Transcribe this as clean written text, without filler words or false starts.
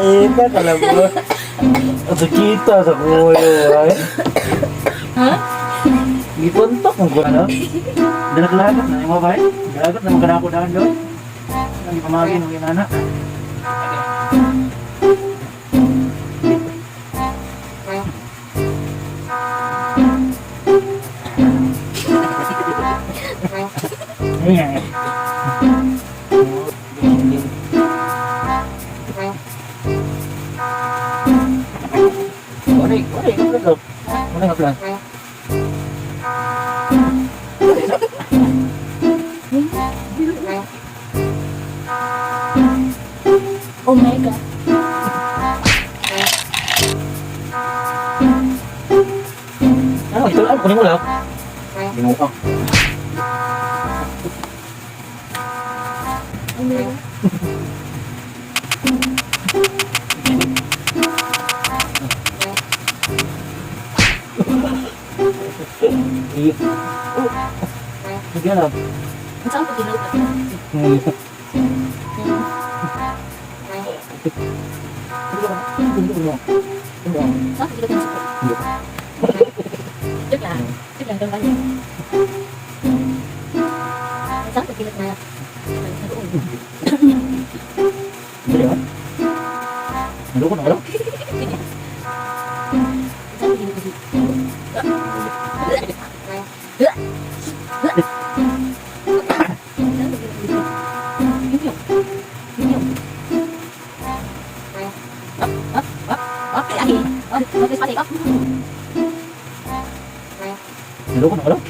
Kita kalau mo. At kita sa kuya ay. Ha? Gipuntok mo ko ano? Dalag-lagat na yung mabay. Dagat na magkana ko daan doon. Nang ipamagin ng inana. Ano nga plan? Oh my God. Ano, ito lang, kunin mo lang. Binuo ka. Oh my God. Iya. Sige lang. Ang saan ko tinawag ka? Saan ko tinawag ka? Joke lang. Joke lang. Joke lang. Saan ko tinawag na? Hindi ba? Ano ko na wala? Saan ko tinawag Ano ko na wala?